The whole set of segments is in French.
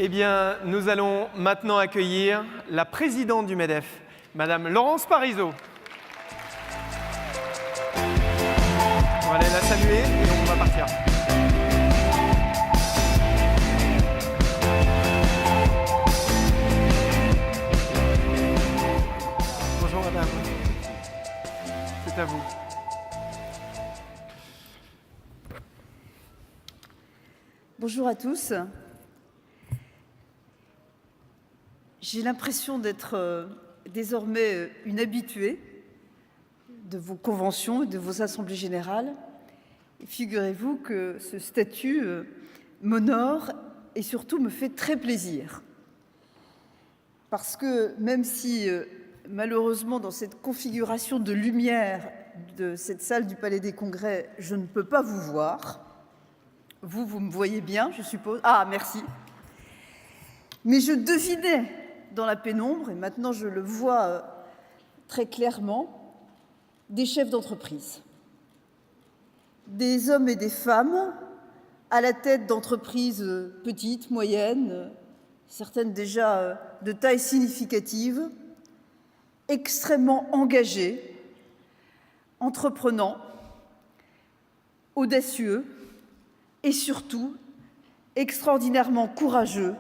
Eh bien, nous allons maintenant accueillir la présidente du MEDEF, Madame Laurence Parisot. On va aller la saluer et on va partir. Bonjour Madame. C'est à vous. Bonjour à tous. J'ai l'impression d'être désormais une habituée de vos conventions et de vos assemblées générales. Et figurez-vous que ce statut m'honore et surtout me fait très plaisir. Parce que même si malheureusement dans cette configuration de lumière de cette salle du Palais des Congrès, je ne peux pas vous voir, vous me voyez bien, je suppose. Ah, merci. Mais je devinais dans la pénombre, et maintenant je le vois très clairement, des chefs d'entreprise. Des hommes et des femmes à la tête d'entreprises petites, moyennes, certaines déjà de taille significative, extrêmement engagés, entreprenants, audacieux, et surtout extraordinairement courageux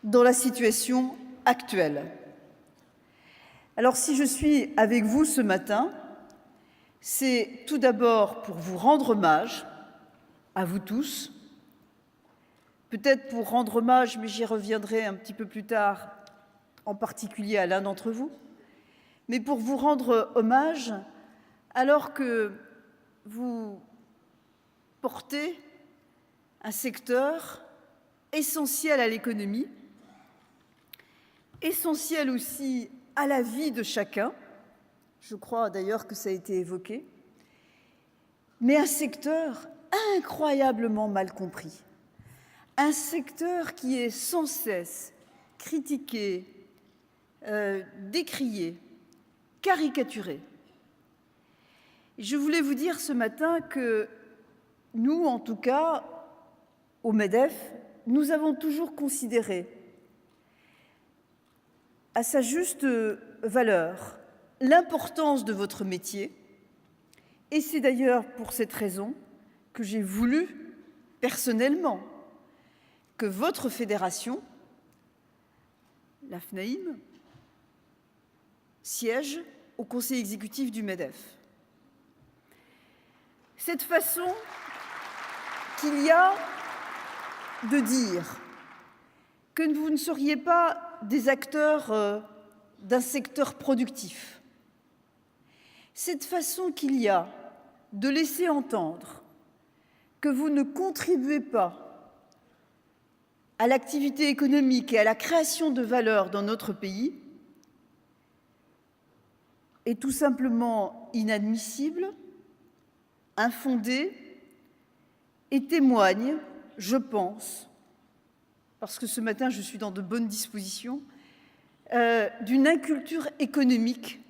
dans la situation actuelle. Alors si je suis avec vous ce matin, c'est tout d'abord pour vous rendre hommage, à vous tous, peut-être pour rendre hommage, mais j'y reviendrai un petit peu plus tard, en particulier à l'un d'entre vous, mais pour vous rendre hommage alors que vous porter un secteur essentiel à l'économie, essentiel aussi à la vie de chacun, je crois d'ailleurs que ça a été évoqué, mais un secteur incroyablement mal compris, un secteur qui est sans cesse critiqué, décrié, caricaturé. Je voulais vous dire ce matin que nous, en tout cas, au MEDEF, nous avons toujours considéré à sa juste valeur l'importance de votre métier. Et c'est d'ailleurs pour cette raison que j'ai voulu, personnellement, que votre fédération, la FNAIM, siège au conseil exécutif du MEDEF. Cette façon qu'il y a de dire que vous ne seriez pas des acteurs d'un secteur productif. Cette façon qu'il y a de laisser entendre que vous ne contribuez pas à l'activité économique et à la création de valeur dans notre pays est tout simplement inadmissible, infondée et témoigne, je pense, parce que ce matin je suis dans de bonnes dispositions, d'une inculture économique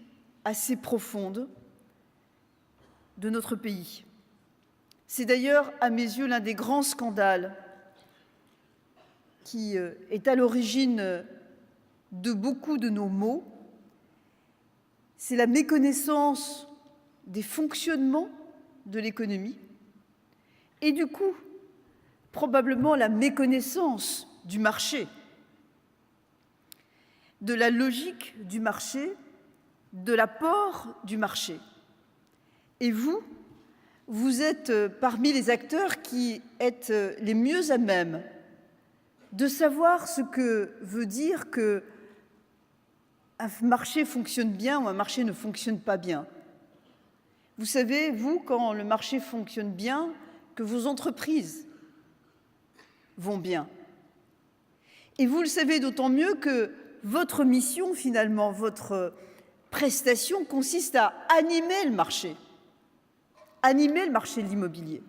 assez profonde de notre pays. C'est d'ailleurs, à mes yeux, l'un des grands scandales qui est à l'origine de beaucoup de nos maux. C'est la méconnaissance des fonctionnements de l'économie et du coup, probablement la méconnaissance du marché, de la logique du marché, de l'apport du marché. Et vous, vous êtes parmi les acteurs qui êtes les mieux à même de savoir ce que veut dire qu'un marché fonctionne bien ou un marché ne fonctionne pas bien. Vous savez, vous, quand le marché fonctionne bien, que vos entreprises vont bien. Et vous le savez d'autant mieux que votre mission, finalement, votre prestation consiste à animer le marché de l'immobilier.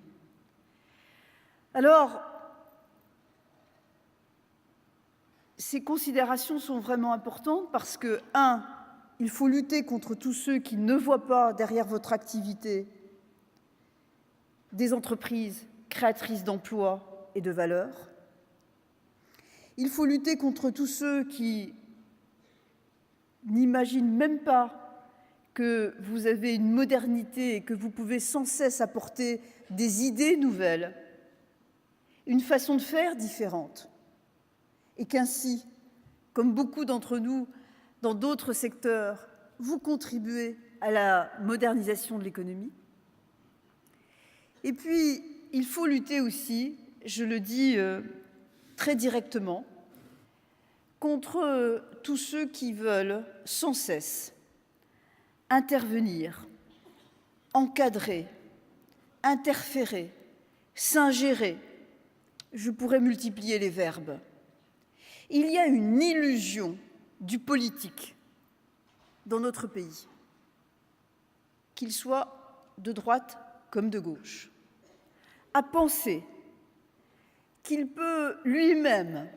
Alors, ces considérations sont vraiment importantes parce que, un, il faut lutter contre tous ceux qui ne voient pas derrière votre activité des entreprises créatrices d'emplois et de valeurs. Il faut lutter contre tous ceux qui n'imaginent même pas que vous avez une modernité et que vous pouvez sans cesse apporter des idées nouvelles, une façon de faire différente, et qu'ainsi, comme beaucoup d'entre nous dans d'autres secteurs, vous contribuez à la modernisation de l'économie. Et puis, il faut lutter aussi, je le dis très directement, contre tous ceux qui veulent sans cesse intervenir, encadrer, interférer, s'ingérer. Je pourrais multiplier les verbes. Il y a une illusion du politique dans notre pays, qu'il soit de droite comme de gauche, à penser qu'il peut lui-même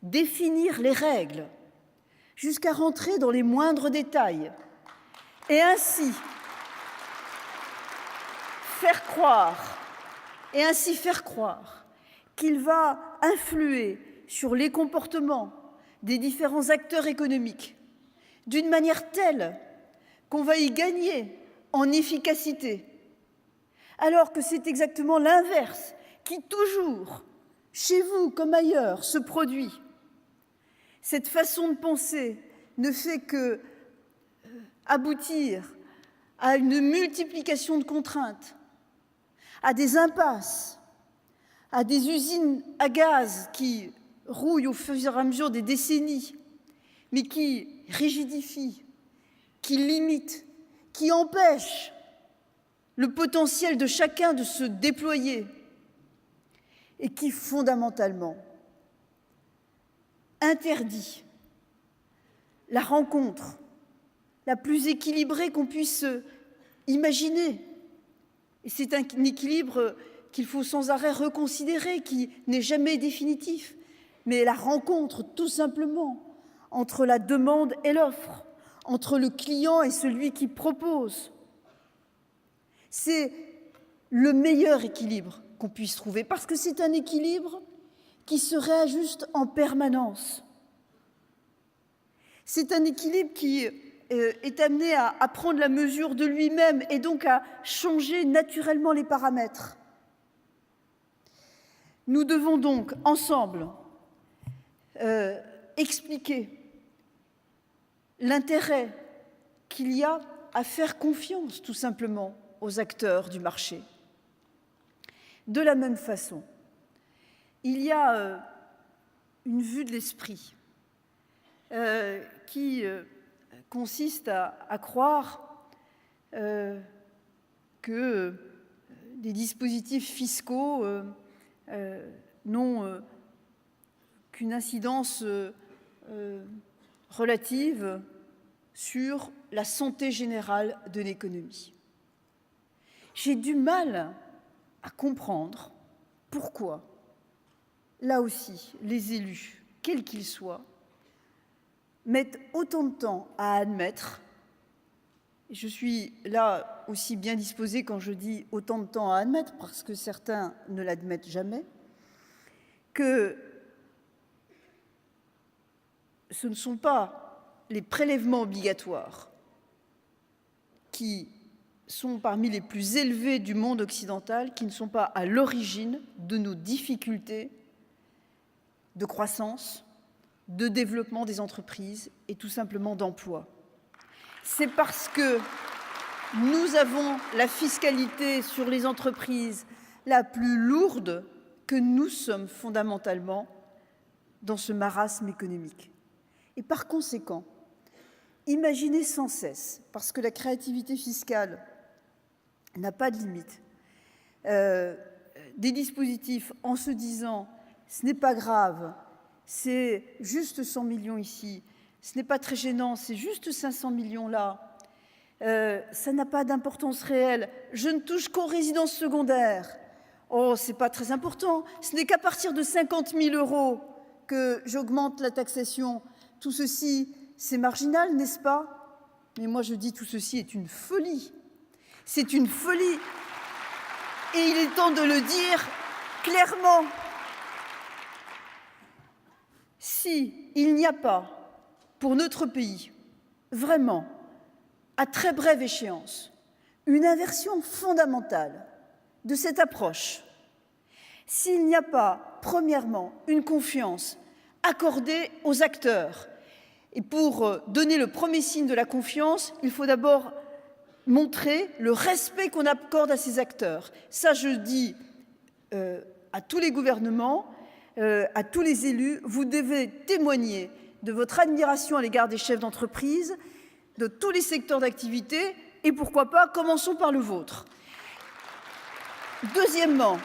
définir les règles jusqu'à rentrer dans les moindres détails et ainsi faire croire qu'il va influer sur les comportements des différents acteurs économiques d'une manière telle qu'on va y gagner en efficacité, alors que c'est exactement l'inverse qui toujours, chez vous comme ailleurs, se produit. Cette façon de penser ne fait que aboutir à une multiplication de contraintes, à des impasses, à des usines à gaz qui rouillent au fur et à mesure des décennies, mais qui rigidifient, qui limitent, qui empêchent le potentiel de chacun de se déployer et qui, fondamentalement, interdit la rencontre la plus équilibrée qu'on puisse imaginer. Et c'est un équilibre qu'il faut sans arrêt reconsidérer, qui n'est jamais définitif, mais la rencontre, tout simplement, entre la demande et l'offre, entre le client et celui qui propose. C'est le meilleur équilibre qu'on puisse trouver, parce que c'est un équilibre qui se réajuste en permanence. C'est un équilibre qui est amené à prendre la mesure de lui-même et donc à changer naturellement les paramètres. Nous devons donc, ensemble, expliquer l'intérêt qu'il y a à faire confiance, tout simplement, aux acteurs du marché. De la même façon, il y a une vue de l'esprit qui consiste à croire que des dispositifs fiscaux n'ont qu'une incidence relative sur la santé générale de l'économie. J'ai du mal à comprendre pourquoi, là aussi, les élus, quels qu'ils soient, mettent autant de temps à admettre, et je suis là aussi bien disposée quand je dis autant de temps à admettre, parce que certains ne l'admettent jamais, que ce ne sont pas les prélèvements obligatoires qui sont parmi les plus élevés du monde occidental, qui ne sont pas à l'origine de nos difficultés de croissance, de développement des entreprises et tout simplement d'emploi. C'est parce que nous avons la fiscalité sur les entreprises la plus lourde que nous sommes fondamentalement dans ce marasme économique. Et par conséquent, imaginez sans cesse, parce que la créativité fiscale n'a pas de limite, des dispositifs en se disant « ce n'est pas grave, c'est juste 100 millions ici, ce n'est pas très gênant, c'est juste 500 millions là, ça n'a pas d'importance réelle, je ne touche qu'aux résidences secondaires, oh, c'est pas très important, ce n'est qu'à partir de 50 000 € que j'augmente la taxation. Tout ceci, c'est marginal, n'est-ce pas? Mais moi, je dis tout ceci est une folie. C'est une folie. Et il est temps de le dire clairement. s'il n'y a pas pour notre pays, vraiment, à très brève échéance, une inversion fondamentale de cette approche, s'il n'y a pas, premièrement, une confiance accordée aux acteurs, et pour donner le premier signe de la confiance, il faut d'abord montrer le respect qu'on accorde à ces acteurs. Ça, je dis à tous les gouvernements, à tous les élus, vous devez témoigner de votre admiration à l'égard des chefs d'entreprise, de tous les secteurs d'activité, et pourquoi pas, commençons par le vôtre. Deuxièmement,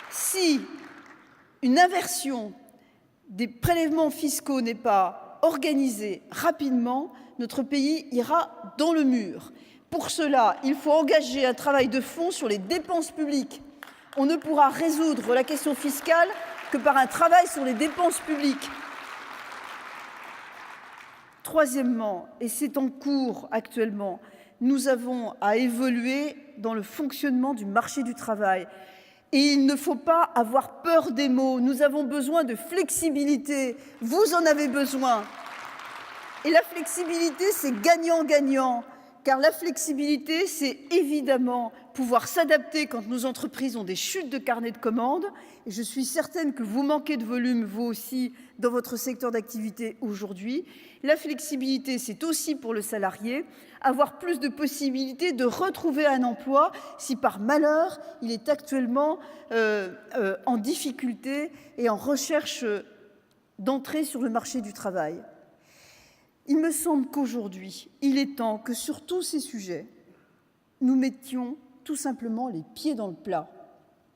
si une inversion des prélèvements fiscaux n'est pas organisée rapidement, notre pays ira dans le mur. Pour cela, il faut engager un travail de fond sur les dépenses publiques. On ne pourra résoudre la question fiscale que par un travail sur les dépenses publiques. Troisièmement, et c'est en cours actuellement, nous avons à évoluer dans le fonctionnement du marché du travail. Et il ne faut pas avoir peur des mots. Nous avons besoin de flexibilité. Vous en avez besoin. Et la flexibilité, c'est gagnant-gagnant. Car la flexibilité, c'est évidemment pouvoir s'adapter quand nos entreprises ont des chutes de carnet de commandes. Et je suis certaine que vous manquez de volume, vous aussi, dans votre secteur d'activité aujourd'hui. La flexibilité, c'est aussi pour le salarié, avoir plus de possibilités de retrouver un emploi si par malheur, il est actuellement en difficulté et en recherche d'entrée sur le marché du travail. Il me semble qu'aujourd'hui, il est temps que sur tous ces sujets, nous mettions tout simplement les pieds dans le plat.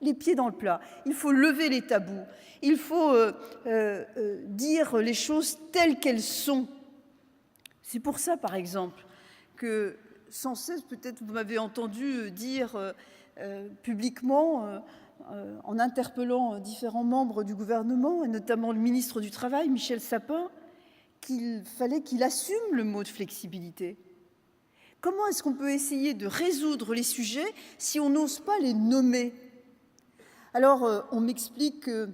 Les pieds dans le plat. Il faut lever les tabous. Il faut dire les choses telles qu'elles sont. C'est pour ça, par exemple, que sans cesse, peut-être vous m'avez entendu dire publiquement, en interpellant différents membres du gouvernement, et notamment le ministre du Travail, Michel Sapin, qu'il fallait qu'il assume le mot de flexibilité. Comment est-ce qu'on peut essayer de résoudre les sujets si on n'ose pas les nommer? Alors, on m'explique que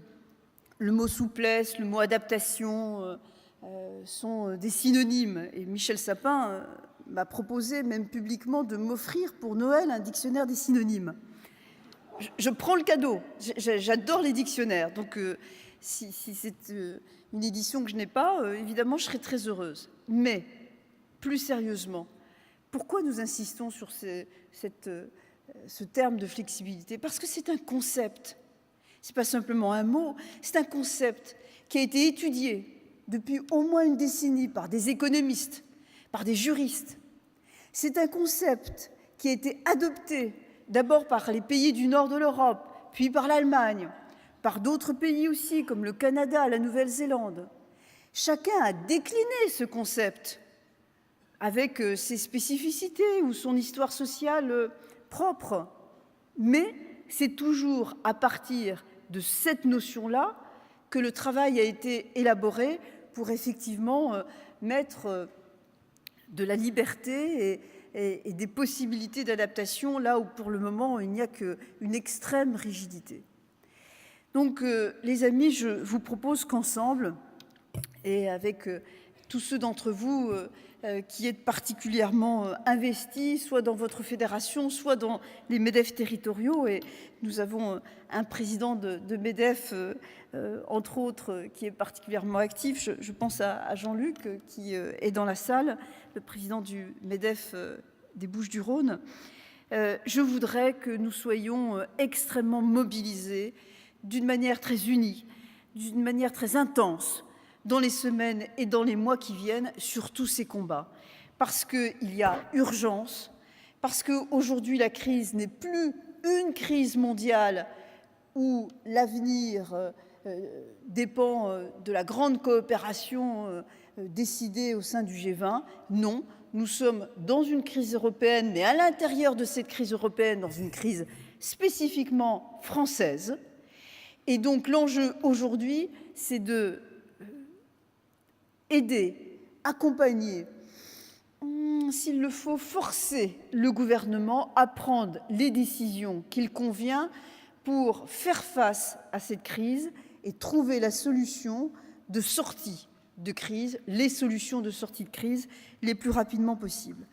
le mot souplesse, le mot adaptation sont des synonymes. Et Michel Sapin m'a proposé, même publiquement, de m'offrir pour Noël un dictionnaire des synonymes. Je prends le cadeau. J'adore les dictionnaires. Donc, si c'est une édition que je n'ai pas, évidemment, je serai très heureuse. Mais, plus sérieusement, pourquoi nous insistons sur ce terme de flexibilité? Parce que c'est un concept. Ce n'est pas simplement un mot, c'est un concept qui a été étudié depuis au moins une décennie par des économistes, par des juristes. C'est un concept qui a été adopté d'abord par les pays du nord de l'Europe, puis par l'Allemagne, par d'autres pays aussi, comme le Canada, la Nouvelle-Zélande. Chacun a décliné ce concept avec ses spécificités ou son histoire sociale propre. Mais c'est toujours à partir de cette notion-là que le travail a été élaboré pour effectivement mettre de la liberté et des possibilités d'adaptation là où pour le moment il n'y a qu'une extrême rigidité. Donc les amis, je vous propose qu'ensemble, et avec tous ceux d'entre vous qui êtes particulièrement investis, soit dans votre fédération, soit dans les MEDEF territoriaux, et nous avons un président de MEDEF, entre autres, qui est particulièrement actif. Je pense à Jean-Luc, qui est dans la salle, le président du MEDEF des Bouches-du-Rhône. Je voudrais que nous soyons extrêmement mobilisés d'une manière très unie, d'une manière très intense, dans les semaines et dans les mois qui viennent, sur tous ces combats. Parce qu'il y a urgence, parce qu'aujourd'hui la crise n'est plus une crise mondiale où l'avenir dépend de la grande coopération décidée au sein du G20. Non, nous sommes dans une crise européenne, mais à l'intérieur de cette crise européenne, dans une crise spécifiquement française. Et donc l'enjeu aujourd'hui, c'est de aider, accompagner, s'il le faut, forcer le gouvernement à prendre les décisions qu'il convient pour faire face à cette crise et trouver la solution de sortie de crise, les solutions de sortie de crise les plus rapidement possible.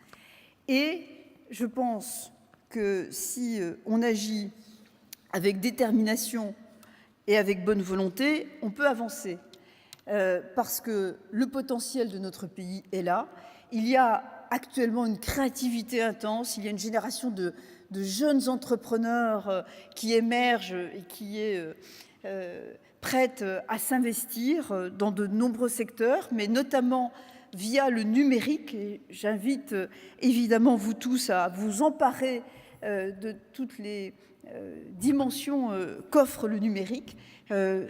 Et je pense que si on agit avec détermination et avec bonne volonté, on peut avancer. Parce que le potentiel de notre pays est là. Il y a actuellement une créativité intense, il y a une génération de jeunes entrepreneurs qui émergent et qui est prête à s'investir dans de nombreux secteurs, mais notamment via le numérique. Et j'invite évidemment vous tous à vous emparer de toutes les dimensions qu'offre le numérique.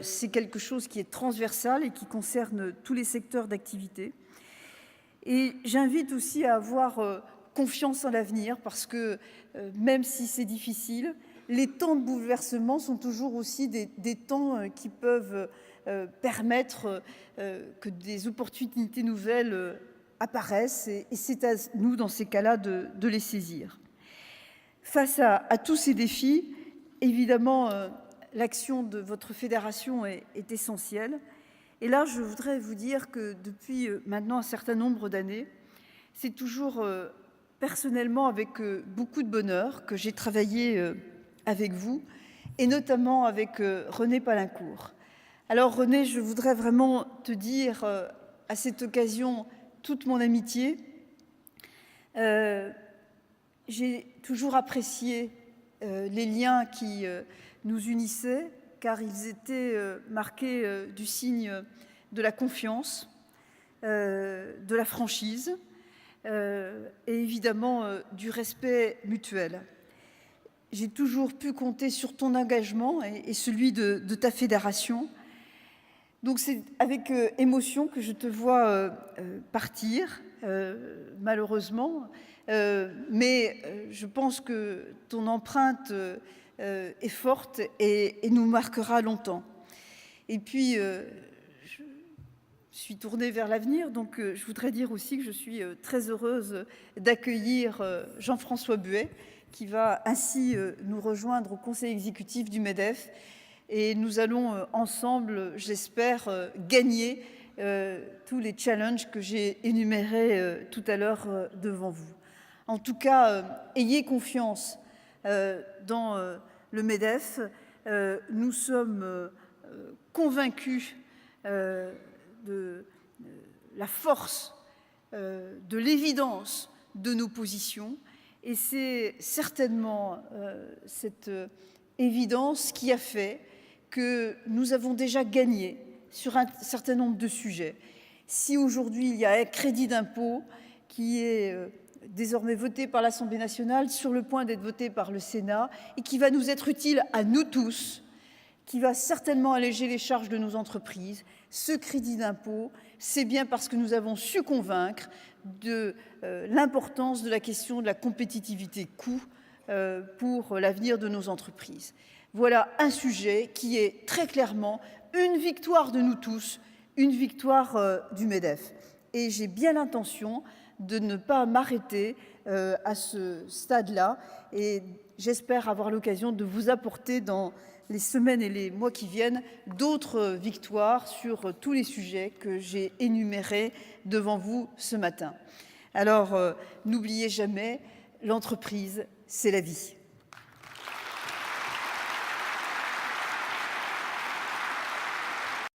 C'est quelque chose qui est transversal et qui concerne tous les secteurs d'activité. Et j'invite aussi à avoir confiance en l'avenir parce que même si c'est difficile, les temps de bouleversement sont toujours aussi des temps qui peuvent permettre que des opportunités nouvelles apparaissent et c'est à nous, dans ces cas-là, de les saisir. Face à tous ces défis, évidemment, l'action de votre fédération est essentielle. Et là, je voudrais vous dire que depuis maintenant un certain nombre d'années, c'est toujours personnellement avec beaucoup de bonheur que j'ai travaillé avec vous, et notamment avec René Palincourt. Alors René, je voudrais vraiment te dire à cette occasion toute mon amitié. J'ai toujours apprécié les liens qui nous unissaient, car ils étaient marqués du signe de la confiance, de la franchise et évidemment du respect mutuel. J'ai toujours pu compter sur ton engagement et celui de ta fédération. Donc c'est avec émotion que je te vois partir, malheureusement, mais je pense que ton empreinte est forte et nous marquera longtemps. Et puis, je suis tournée vers l'avenir, donc je voudrais dire aussi que je suis très heureuse d'accueillir Jean-François Buet, qui va ainsi nous rejoindre au conseil exécutif du MEDEF. Et nous allons ensemble, j'espère, gagner tous les challenges que j'ai énumérés tout à l'heure devant vous. En tout cas, ayez confiance dans le MEDEF. Nous sommes convaincus de la force, de l'évidence de nos positions. Et c'est certainement cette évidence qui a fait que nous avons déjà gagné sur un certain nombre de sujets. Si aujourd'hui il y a un crédit d'impôt qui est désormais voté par l'Assemblée nationale, sur le point d'être voté par le Sénat, et qui va nous être utile à nous tous, qui va certainement alléger les charges de nos entreprises, ce crédit d'impôt, c'est bien parce que nous avons su convaincre de l'importance de la question de la compétitivité coût pour l'avenir de nos entreprises. Voilà un sujet qui est très clairement une victoire de nous tous, une victoire du MEDEF. Et j'ai bien l'intention de ne pas m'arrêter à ce stade-là et j'espère avoir l'occasion de vous apporter dans les semaines et les mois qui viennent d'autres victoires sur tous les sujets que j'ai énumérés devant vous ce matin. Alors, n'oubliez jamais, l'entreprise, c'est la vie.